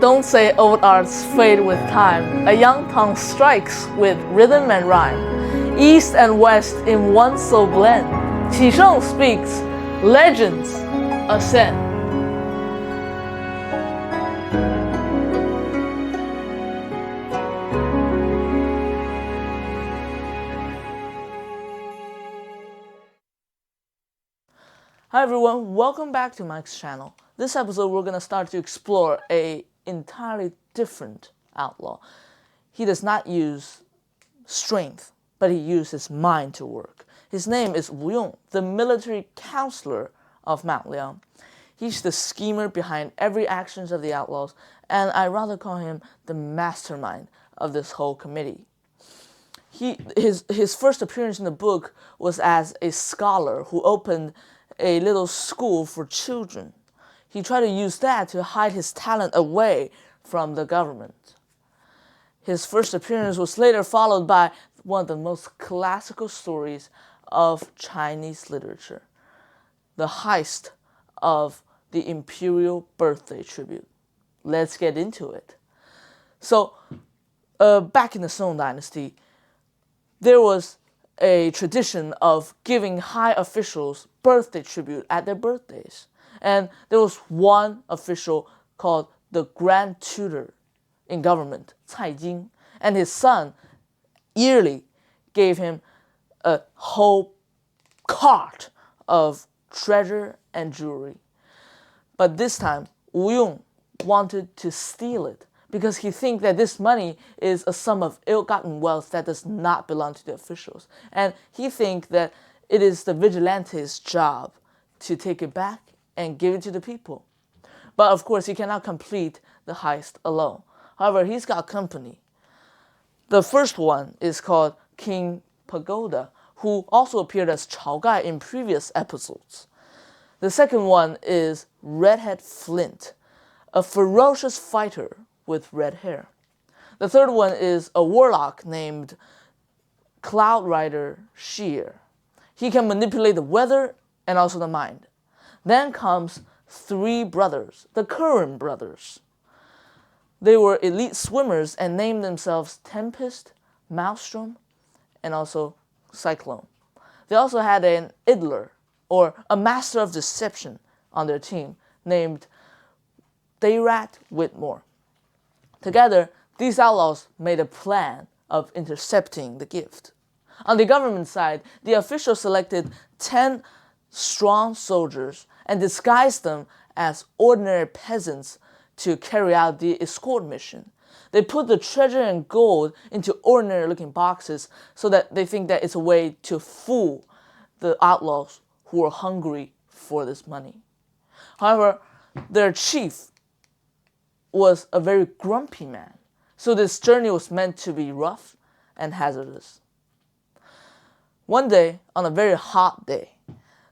Don't say old arts fade with time. A young tongue strikes with rhythm and rhyme. East and west in one so blend. Qisheng speaks, legends ascend. Hi everyone, welcome back to Mike's channel. This episode we're going to start to explore a entirely different outlaw. He does not use strength, but he uses mind to work. His name is Yong, the military counselor of Mount Liang. He's the schemer behind every actions of the outlaws, and I rather call him the mastermind of this whole committee. His first appearance in the book was as a scholar who opened a little school for children. He tried to use that to hide his talent away from the government. His first appearance was later followed by one of the most classical stories of Chinese literature, the heist of the imperial birthday tribute. Let's get into it. So, back in the Song Dynasty, there was a tradition of giving high officials birthday tribute at their birthdays. And there was one official called the Grand Tutor in government, Cai Jing, and his son yearly gave him a whole cart of treasure and jewelry. But this time, Wu Yong wanted to steal it because he thinks that this money is a sum of ill-gotten wealth that does not belong to the officials. And he thinks that it is the vigilante's job to take it back and give it to the people. But of course, he cannot complete the heist alone. However, he's got company. The first one is called King Pagoda, who also appeared as Chao Gai in previous episodes. The second one is Redhead Flint, a ferocious fighter with red hair. The third one is a warlock named Cloud Rider Sheer. He can manipulate the weather and also the mind. Then comes three brothers, the Curran brothers. They were elite swimmers and named themselves Tempest, Maelstrom, and also Cyclone. They also had an idler, or a master of deception, on their team named Dayrat Whitmore. Together, these outlaws made a plan of intercepting the gift. On the government side, the officials selected 10 strong soldiers and disguised them as ordinary peasants to carry out the escort mission. They put the treasure and gold into ordinary-looking boxes so that they think that it's a way to fool the outlaws who are hungry for this money. However, their chief was a very grumpy man, so this journey was meant to be rough and hazardous. One day, on a very hot day,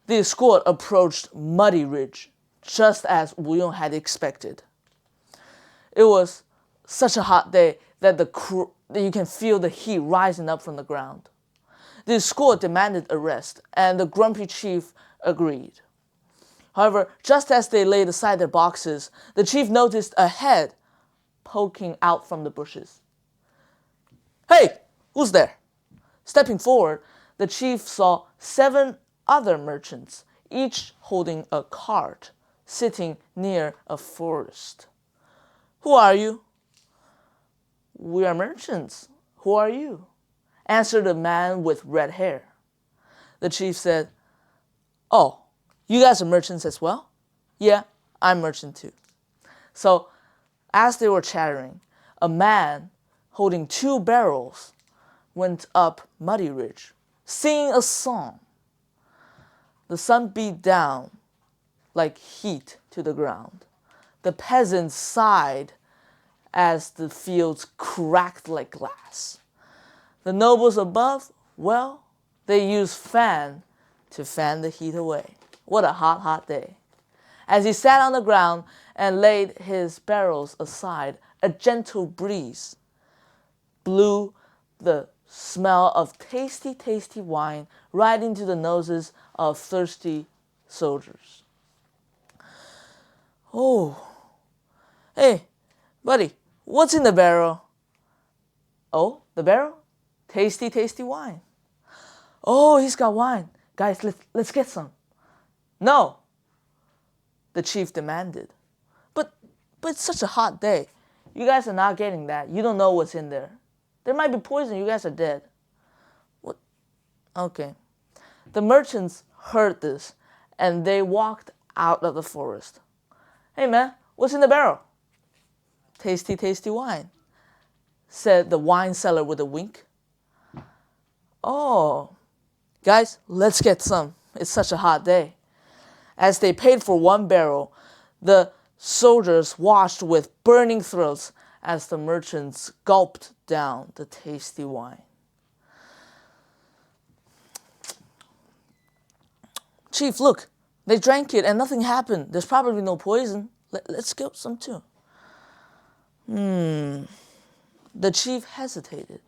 the escort approached Muddy Ridge, just as Wu Yong had expected. It was such a hot day that you can feel the heat rising up from the ground. The escort demanded a rest, and the grumpy chief agreed. However, just as they laid aside their boxes, the chief noticed a head poking out from the bushes. "Hey, who's there?" Stepping forward, the chief saw 7 other merchants, each holding a cart, sitting near a forest. "Who are you?" "We are merchants. Who are you?" answered the man with red hair. The chief said, "Oh, you guys are merchants as well?" "Yeah, I'm merchant too." So, as they were chattering, a man holding 2 barrels went up Muddy Ridge, singing a song. The sun beat down like heat to the ground. The peasants sighed as the fields cracked like glass. The nobles above, well, they used fan to fan the heat away. What a hot, hot day. As he sat on the ground and laid his barrels aside, a gentle breeze blew the smell of tasty, tasty wine right into the noses of thirsty soldiers. "Oh, hey, Buddy, what's in the barrel? Oh, the barrel? Tasty, tasty wine. Oh, he's got wine. Guys, let's get some. No, the chief demanded. But it's such a hot day. You guys are not getting that. You don't know what's in there. There might be poison. You guys are dead. What? Okay. The merchants heard this, and they walked out of the forest. Hey man, what's in the barrel? Tasty, tasty wine, said the wine seller with a wink. Oh, guys, let's get some. It's such a hot day. As they paid for one barrel, the soldiers watched with burning throats as the merchants gulped down the tasty wine. Chief, look, they drank it and nothing happened. There's probably no poison. Let's get some too. The chief hesitated.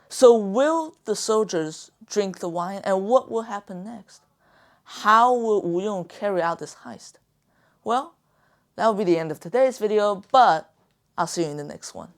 So will the soldiers drink the wine, and what will happen next? How will Yong carry out this heist? Well, that will be the end of today's video, but I'll see you in the next one.